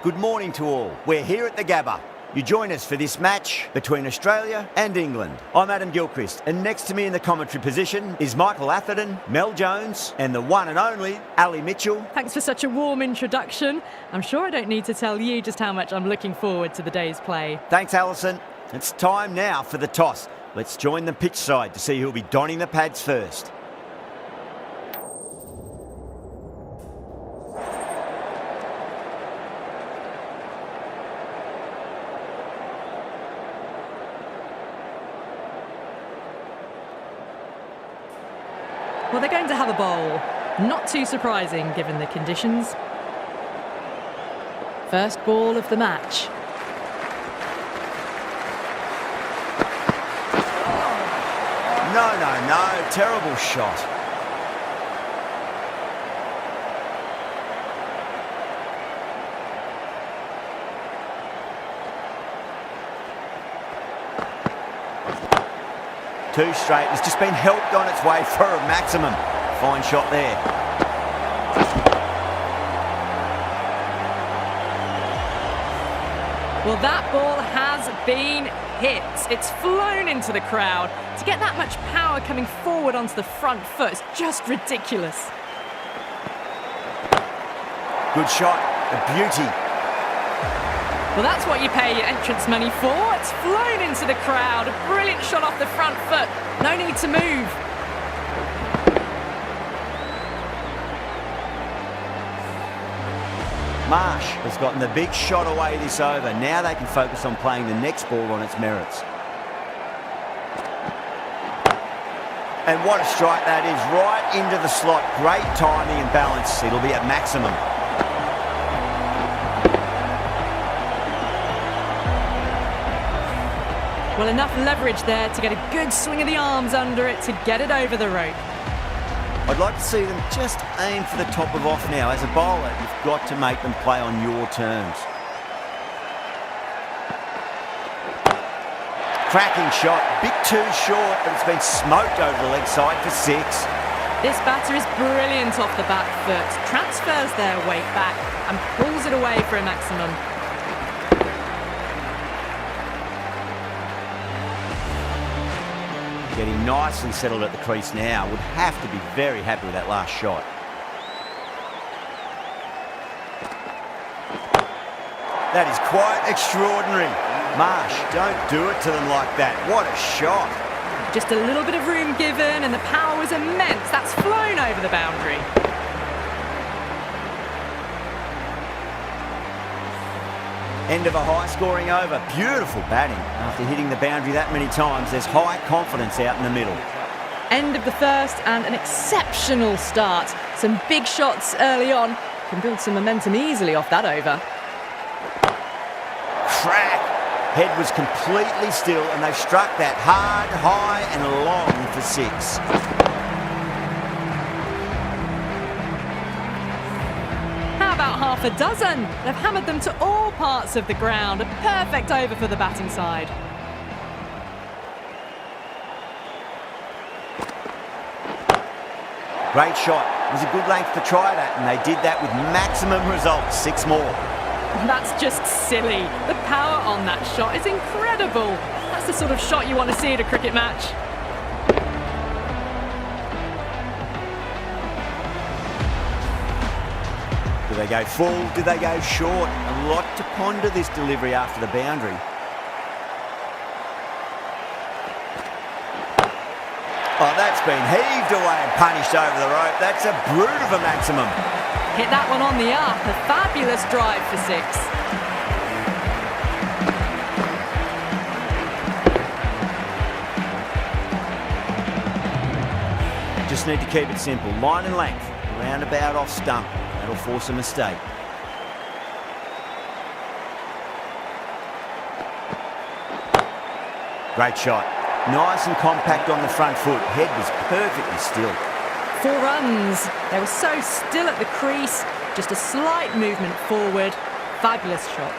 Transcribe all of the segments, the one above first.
Good morning to all. We're here at the Gabba. You join us for this match between Australia and England. I'm Adam Gilchrist, and next to me in the commentary position is Michael Atherton, Mel Jones, and the one and only Ali Mitchell. Thanks for such a warm introduction. I'm sure I don't need to tell you just how much I'm looking forward to the day's play. Thanks, Alison. It's time now for the toss. Let's join the pitch side to see who'll be donning the pads first. Well, they're going to have a bowl. Not too surprising given the conditions. First ball of the match. No. Terrible shot. Too straight. It's just been helped on its way for a maximum. Fine shot there. Well, that ball has been hit. It's flown into the crowd. To get that much power coming forward onto the front foot is just ridiculous. Good shot. A beauty. Well, that's what you pay your entrance money for. It's flown into the crowd. A brilliant shot off the front foot. No need to move. Marsh has gotten the big shot away this over. Now they can focus on playing the next ball on its merits. And what a strike that is. Right into the slot. Great timing and balance. It'll be at maximum. Well, enough leverage there to get a good swing of the arms under it to get it over the rope. I'd like to see them just aim for the top of off now. As a bowler, you've got to make them play on your terms. Cracking shot, bit too short, but it's been smoked over the leg side for 6. This batter is brilliant off the back foot, transfers their weight back and pulls it away for a maximum. Getting nicely settled at the crease now. Would have to be very happy with that last shot. That is quite extraordinary. Marsh, don't do it to them like that. What a shot. Just a little bit of room given and the power was immense. That's flown over the boundary. End of a high-scoring over. Beautiful batting. After hitting the boundary that many times, there's high confidence out in the middle. End of the first and an exceptional start. Some big shots early on. Can build some momentum easily off that over. Crack! Head was completely still and they've struck that hard, high and long for 6. How about half a dozen? They've hammered them to all parts of the ground. A perfect over for the batting side. Great shot. It was a good length to try that, and they did that with maximum results. 6 more. That's just silly. The power on that shot is incredible. That's the sort of shot you want to see at a cricket match. Do they go full? Do they go short? A lot to ponder this delivery after the boundary. Oh, that's been heaved away and punished over the rope. That's a brute of a maximum. Hit that one on the up. A fabulous drive for 6. Just need to keep it simple. Line and length. Roundabout off stump. That'll force a mistake. Great shot. Nice and compact on the front foot. Head was perfectly still. 4 runs. They were so still at the crease. Just a slight movement forward. Fabulous shot.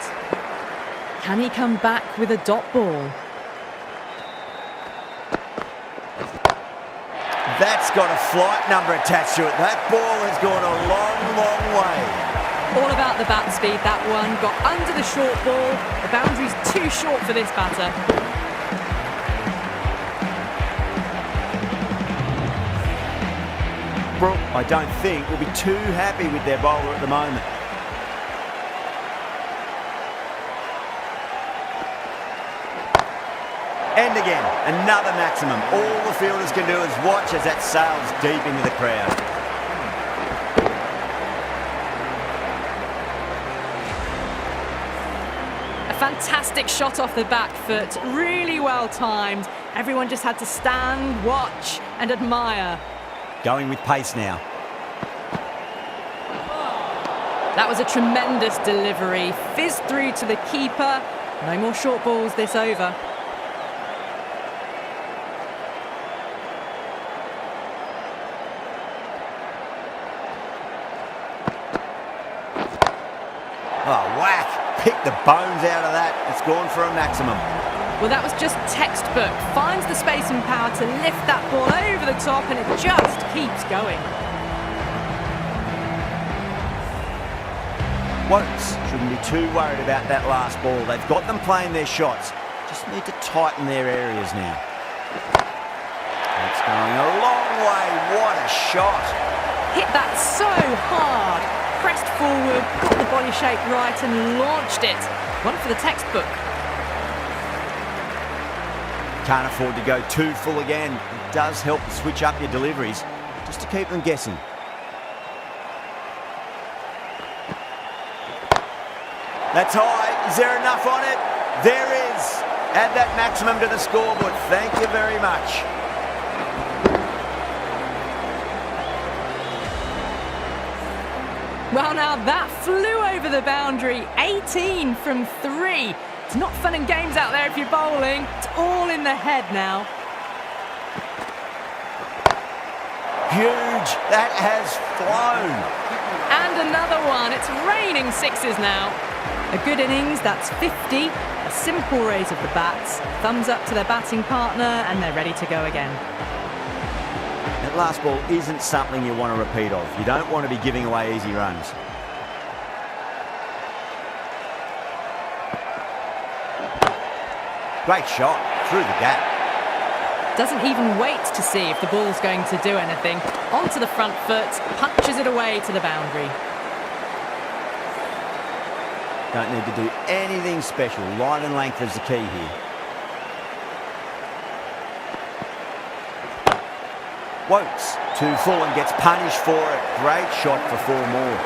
Can he come back with a dot ball? That's got a flight number attached to it. That ball has gone a long, long way. All about the bat speed, that one. Got under the short ball. The boundary's too short for this batter. Brook, I don't think, will be too happy with their bowler at the moment. And again, another maximum. All the fielders can do is watch as that sails deep into the crowd. A fantastic shot off the back foot, really well timed. Everyone just had to stand, watch and admire. Going with pace now. That was a tremendous delivery. Fizzed through to the keeper. No more short balls this over. Oh, whack! Pick the bones out of that. It's gone for a maximum. Well, that was just textbook. Finds the space and power to lift that ball over the top, and it just keeps going. Woakes shouldn't be too worried about that last ball. They've got them playing their shots. Just need to tighten their areas now. That's going a long way. What a shot. Hit that so hard. Pressed forward, got the body shape right and launched it. One for the textbook. Can't afford to go too full again. It does help to switch up your deliveries, just to keep them guessing. That's high. Is there enough on it? There is. Add that maximum to the scoreboard. Thank you very much. Well, now that flew over the boundary. 18 from 3. It's not fun and games out there if you're bowling. It's all in the head now. Huge. That has flown. And another one. It's raining sixes now. A good innings, that's 50. A simple raise of the bats. Thumbs up to their batting partner, and they're ready to go again. That last ball isn't something you want to repeat of. You don't want to be giving away easy runs. Great shot through the gap. Doesn't even wait to see if the ball's going to do anything. Onto the front foot, punches it away to the boundary. Don't need to do anything special. Line and length is the key here. Woakes too full and gets punished for it. Great shot for 4 more.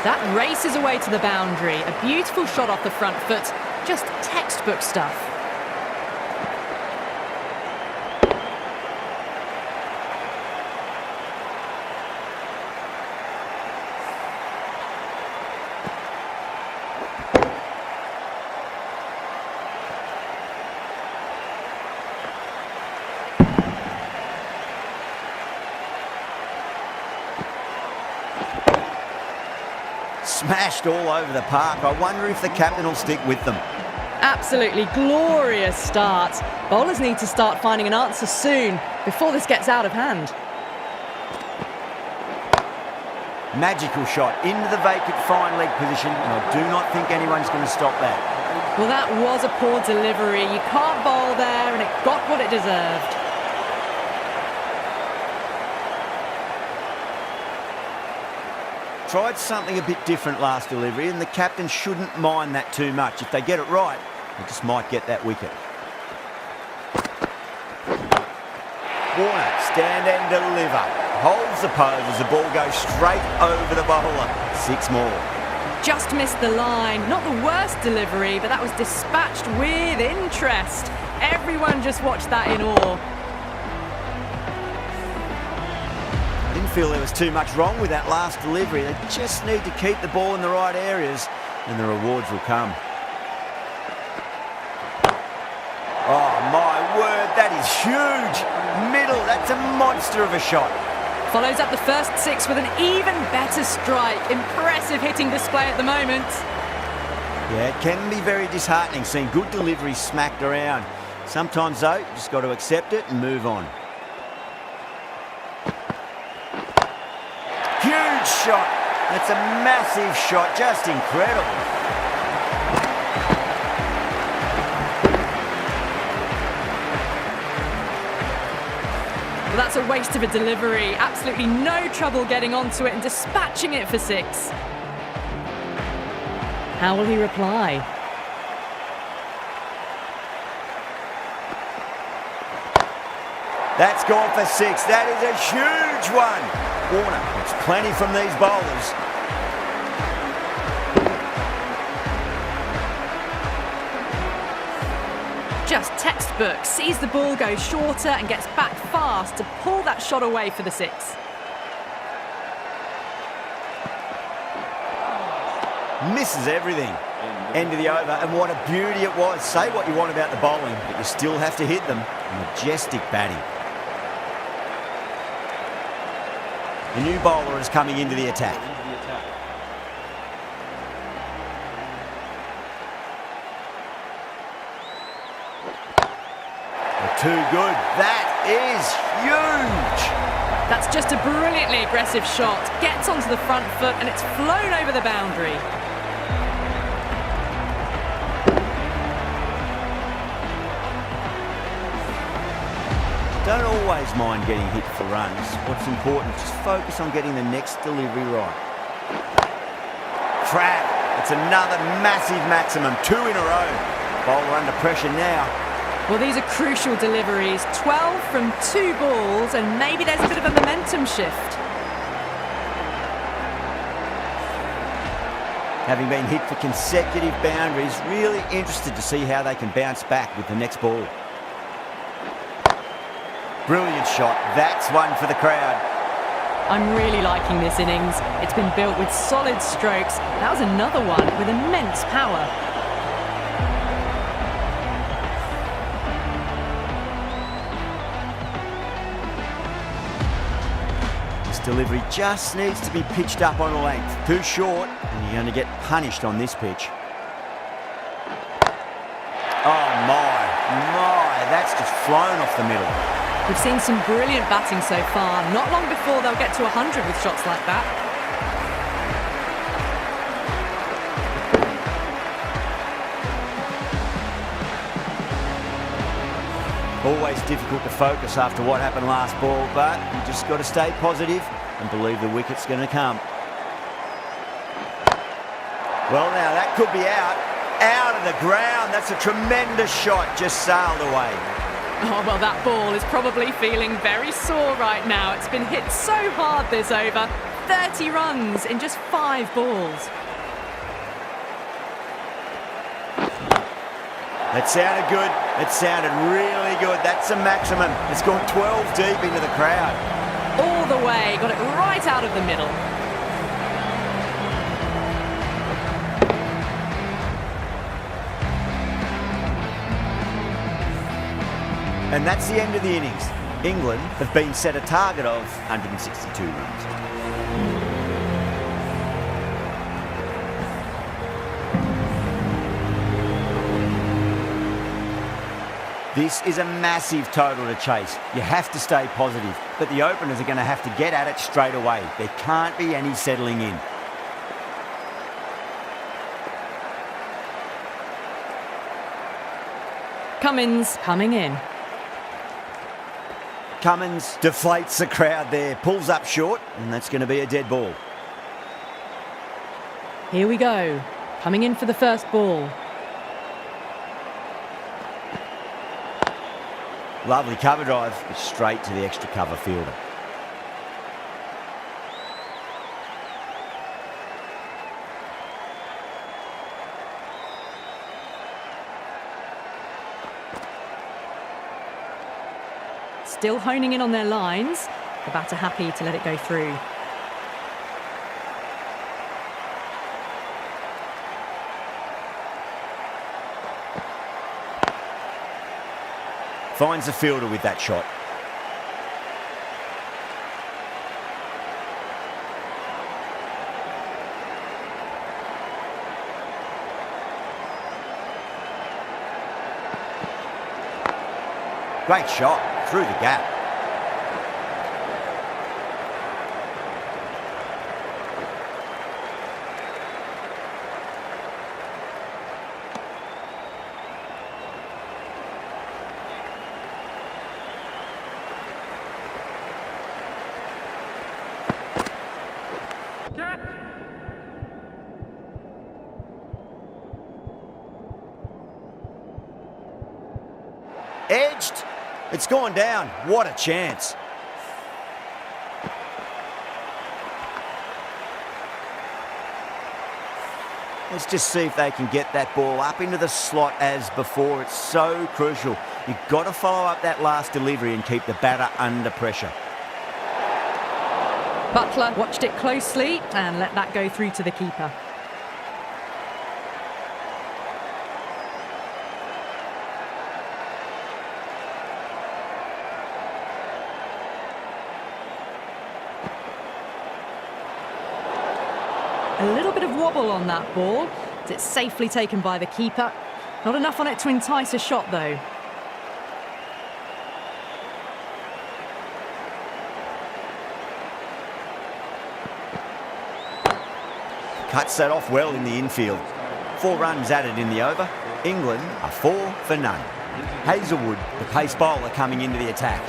That races away to the boundary. A beautiful shot off the front foot. Just textbook stuff. Smashed all over the park. I wonder if the captain will stick with them. Absolutely glorious start. Bowlers need to start finding an answer soon, before this gets out of hand. Magical shot into the vacant fine leg position, and I do not think anyone's going to stop that. Well, that was a poor delivery. You can't bowl there, and it got what it deserved. Tried something a bit different last delivery, and the captain shouldn't mind that too much. If they get it right, they just might get that wicket. Warner, stand and deliver. Holds the pose as the ball goes straight over the bowler. 6 more. Just missed the line. Not the worst delivery, but that was dispatched with interest. Everyone just watched that in awe. I didn't feel there was too much wrong with that last delivery. They just need to keep the ball in the right areas, and the rewards will come. Oh, my word, that is huge. Middle, that's a monster of a shot. Follows up the first 6 with an even better strike. Impressive hitting display at the moment. Yeah, it can be very disheartening seeing good deliveries smacked around. Sometimes, though, you just got to accept it and move on. Huge shot. That's a massive shot, just incredible. Well, that's a waste of a delivery. Absolutely no trouble getting onto it and dispatching it for 6. How will he reply? That's gone for 6. That is a huge one. Warner gets plenty from these bowlers. Just textbook, sees the ball go shorter and gets back fast to pull that shot away for the 6. Misses everything. End of the over, and what a beauty it was. Say what you want about the bowling, but you still have to hit them. Majestic batting. The new bowler is coming into the attack. Too good. That is huge. That's just a brilliantly aggressive shot. Gets onto the front foot and it's flown over the boundary. Don't always mind getting hit for runs. What's important is just focus on getting the next delivery right. Crap. It's another massive maximum. 2 in a row. Bowler under pressure now. Well, these are crucial deliveries. 12 from 2 balls, and maybe there's a bit of a momentum shift. Having been hit for consecutive boundaries, really interested to see how they can bounce back with the next ball. Brilliant shot. That's one for the crowd. I'm really liking this innings. It's been built with solid strokes. That was another one with immense power. Delivery just needs to be pitched up on a length. Too short, and you're going to get punished on this pitch. Oh my, that's just flown off the middle. We've seen some brilliant batting so far. Not long before they'll get to 100 with shots like that. Always difficult to focus after what happened last ball, but you just got to stay positive and believe the wicket's going to come. Well, now that could be out of the ground. That's a tremendous shot, just sailed away. Oh, well, that ball is probably feeling very sore right now. It's been hit so hard this over. 30 runs in just 5 balls. That sounded good. It sounded really good. That's a maximum. It's gone 12 deep into the crowd. All the way. Got it right out of the middle. And that's the end of the innings. England have been set a target of 162 runs. This is a massive total to chase. You have to stay positive, but the openers are going to have to get at it straight away. There can't be any settling in. Cummins coming in. Cummins deflates the crowd there, pulls up short, and that's going to be a dead ball. Here we go. Coming in for the first ball. Lovely cover drive, but straight to the extra cover fielder. Still honing in on their lines. The batter happy to let it go through. Finds the fielder with that shot. Great shot through the gap. edged. It's gone down. What a chance. Let's just see if they can get that ball up into the slot as before. It's so crucial. You've got to follow up that last delivery and keep the batter under pressure. Butler watched it closely and let that go through to the keeper. A little bit of wobble on that ball. It's safely taken by the keeper. Not enough on it to entice a shot, though. Cuts that off well in the infield. 4 runs added in the over. England are 4 for none. Hazelwood, the pace bowler, coming into the attack.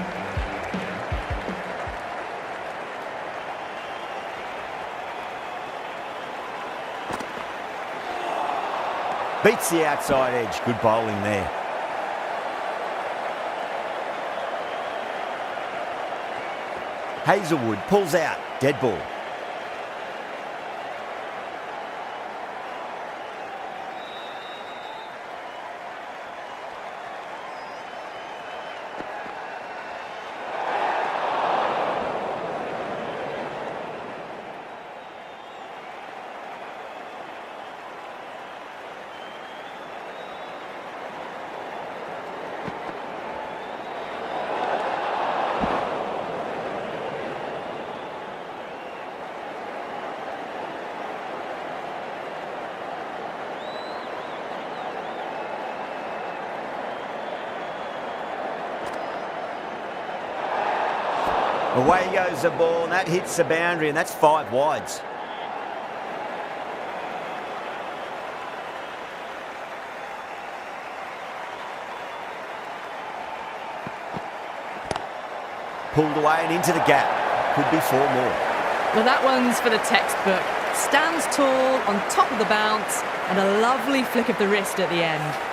Beats the outside edge. Good bowling there. Hazelwood pulls out. Dead ball. Away goes the ball, and that hits the boundary, and that's 5 wides. Pulled away and into the gap. Could be 4 more. Well, that one's for the textbook. Stands tall, on top of the bounce, and a lovely flick of the wrist at the end.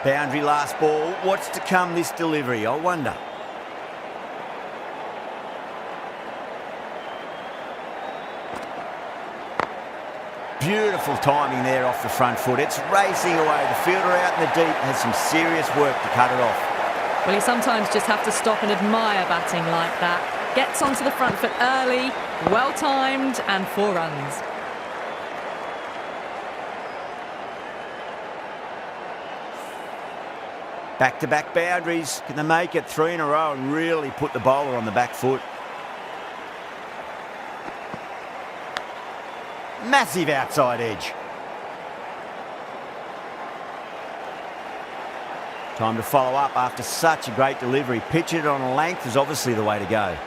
Boundary last ball. What's to come this delivery, I wonder. Beautiful timing there off the front foot. It's racing away. The fielder out in the deep has some serious work to cut it off. Well, you sometimes just have to stop and admire batting like that. Gets onto the front foot early, well timed, and 4 runs. Back-to-back boundaries. Can they make it 3 in a row and really put the bowler on the back foot? Massive outside edge. Time to follow up after such a great delivery. Pitch it on a length is obviously the way to go.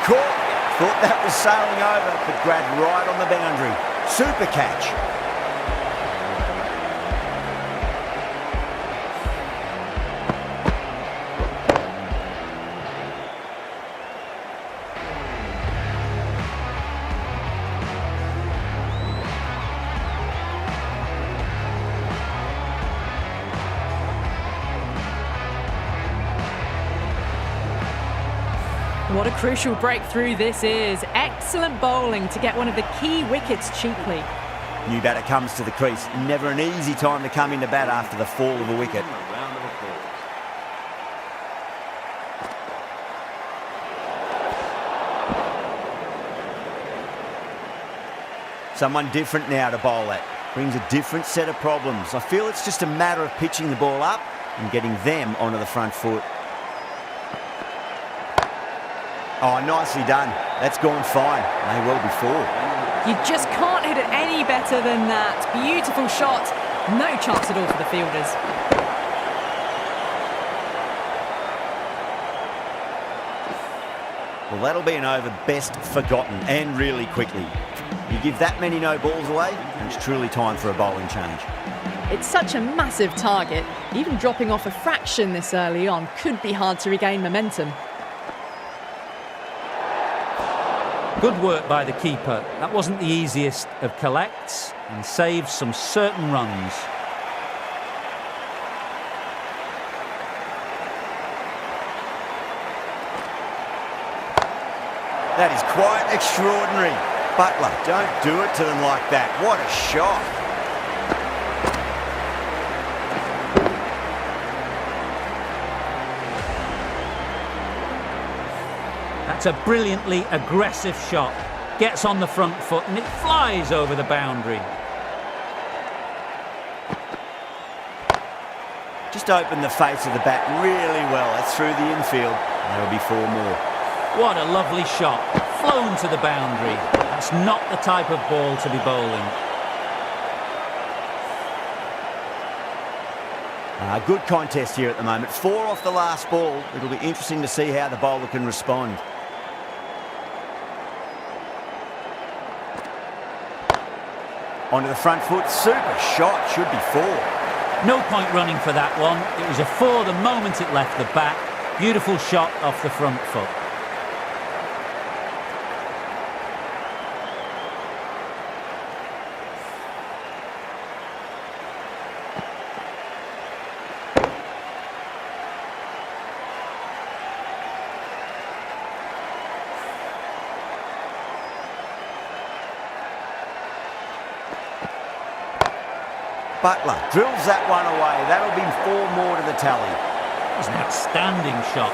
Caught. Thought that was sailing over, but grabbed right on the boundary. Super catch. What a crucial breakthrough this is. Excellent bowling to get one of the key wickets cheaply. New batter comes to the crease. Never an easy time to come into bat after the fall of a wicket. Someone different now to bowl at. Brings a different set of problems. I feel it's just a matter of pitching the ball up and getting them onto the front foot. Oh, nicely done. That's gone fine. May well be 4. You just can't hit it any better than that. Beautiful shot. No chance at all for the fielders. Well, that'll be an over best forgotten, and really quickly. You give that many no balls away, and it's truly time for a bowling change. It's such a massive target. Even dropping off a fraction this early on could be hard to regain momentum. Good work by the keeper. That wasn't the easiest of collects and saved some certain runs. That is quite extraordinary. Butler, don't do it to them like that. What a shot. That's a brilliantly aggressive shot. Gets on the front foot and it flies over the boundary. Just opened the face of the bat really well. That's through the infield. There'll be 4 more. What a lovely shot. Flown to the boundary. That's not the type of ball to be bowling. Good contest here at the moment. 4 off the last ball. It'll be interesting to see how the bowler can respond. Onto the front foot. Super shot. Should be 4. No point running for that one. It was a 4 the moment it left the bat. Beautiful shot off the front foot. Butler drills that one away. That'll be 4 more to the tally. It was an outstanding shot.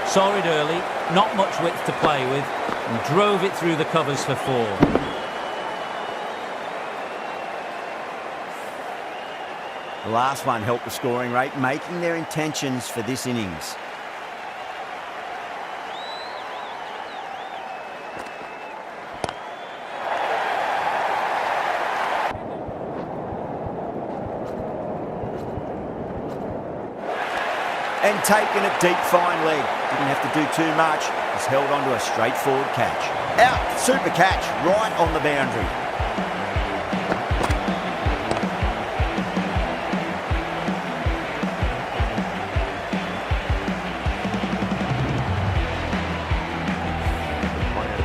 Saw it early, not much width to play with, and drove it through the covers for 4. The last one helped the scoring rate, making their intentions for this innings. And taken it deep, fine leg. Didn't have to do too much. Just held on to a straightforward catch. Out, super catch, right on the boundary.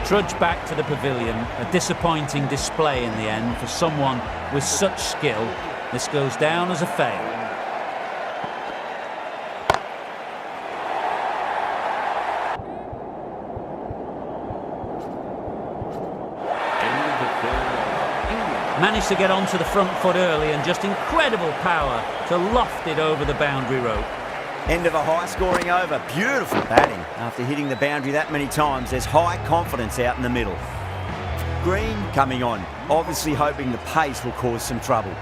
Trudge back to the pavilion. A disappointing display in the end for someone with such skill. This goes down as a fail. Managed to get onto the front foot early and just incredible power to loft it over the boundary rope. End of a high-scoring over. Beautiful batting. After hitting the boundary that many times, there's high confidence out in the middle. Green coming on, obviously hoping the pace will cause some trouble.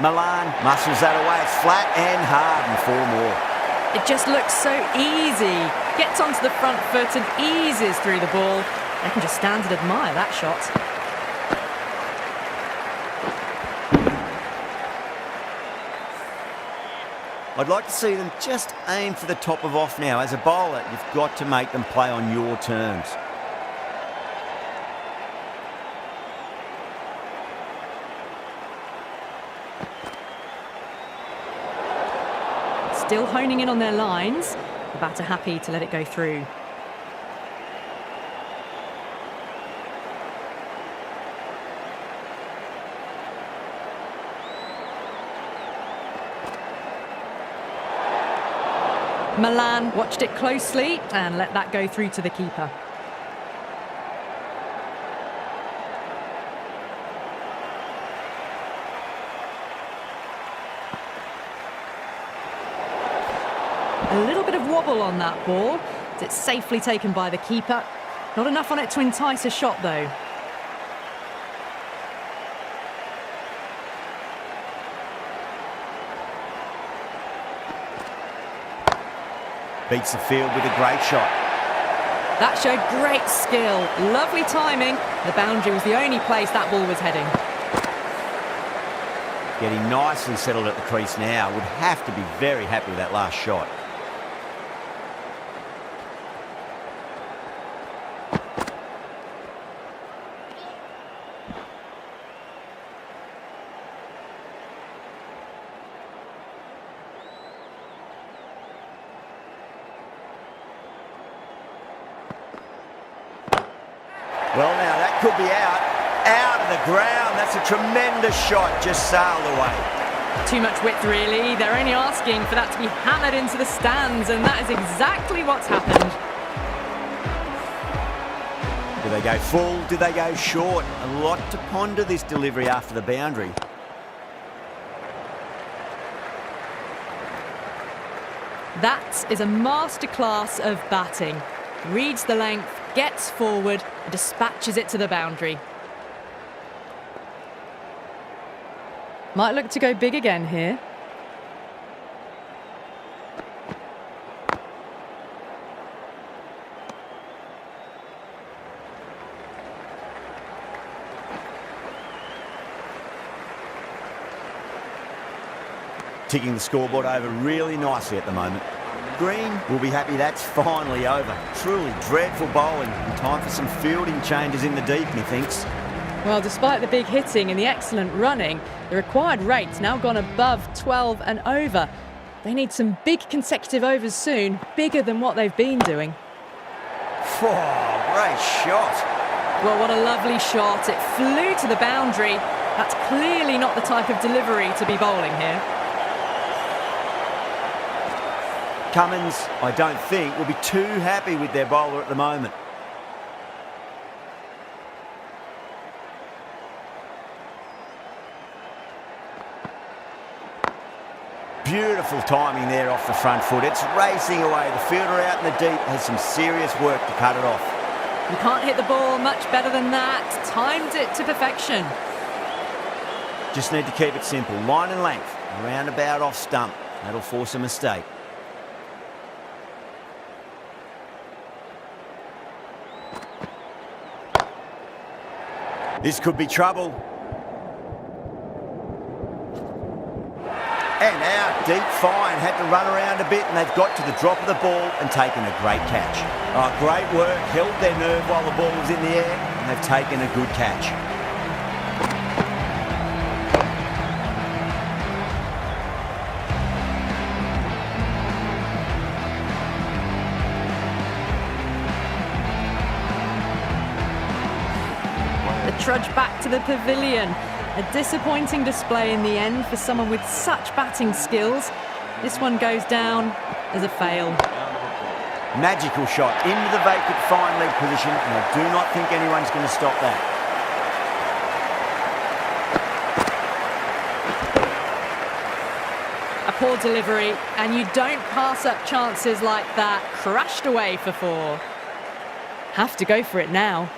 Milan muscles that away. It's flat and hard, and 4 more. It just looks so easy. Gets onto the front foot and eases through the ball. They can just stand and admire that shot. I'd like to see them just aim for the top of off now. As a bowler, you've got to make them play on your terms. Still honing in on their lines. The batter happy to let it go through. Milan watched it closely and let that go through to the keeper. A little bit of wobble on that ball. It's safely taken by the keeper. Not enough on it to entice a shot though. Beats the field with a great shot. That showed great skill. Lovely timing. The boundary was the only place that ball was heading. Getting nicely settled at the crease now. Would have to be very happy with that last shot. Well, now that could be out of the ground. That's a tremendous shot, just sailed away. Too much width, really. They're only asking for that to be hammered into the stands, and that is exactly what's happened. Do they go full? Do they go short? A lot to ponder this delivery after the boundary. That is a masterclass of batting. Reads the length, gets forward, and dispatches it to the boundary. Might look to go big again here. Ticking the scoreboard over really nicely at the moment. Green will be happy that's finally over. Truly dreadful bowling and time for some fielding changes in the deep, methinks. Well, despite the big hitting and the excellent running, the required rate's now gone above 12 and over. They need some big consecutive overs soon, bigger than what they've been doing. Oh, great shot. Well, what a lovely shot. It flew to the boundary. That's clearly not the type of delivery to be bowling here. Cummins, I don't think, will be too happy with their bowler at the moment. Beautiful timing there off the front foot. It's racing away. The fielder out in the deep has some serious work to cut it off. You can't hit the ball much better than that. Timed it to perfection. Just need to keep it simple. Line and length. Roundabout off stump. That'll force a mistake. This could be trouble. And out, deep fine. Had to run around a bit and they've got to the drop of the ball and taken a great catch. Oh, great work. Held their nerve while the ball was in the air and they've taken a good catch. Trudge back to the pavilion. A disappointing display in the end for someone with such batting skills. This one goes down as a fail. Magical shot into the vacant fine leg position, and I do not think anyone's going to stop that. A poor delivery, and you don't pass up chances like that. Crashed away for 4. Have to go for it now.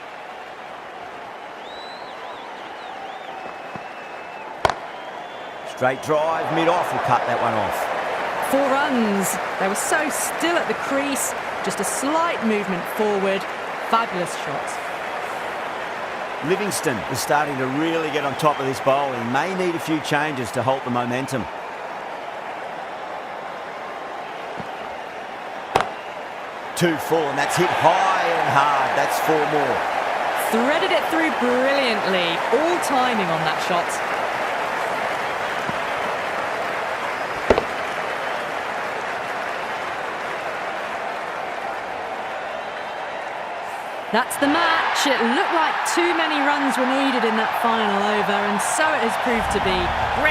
Straight drive, mid-off will cut that one off. 4 runs. They were so still at the crease. Just a slight movement forward. Fabulous shots. Livingston is starting to really get on top of this bowling. May need a few changes to halt the momentum. Too full, and that's hit high and hard. That's 4 more. Threaded it through brilliantly. All timing on that shot. That's the match. It looked like too many runs were needed in that final over, and so it has proved to be. Great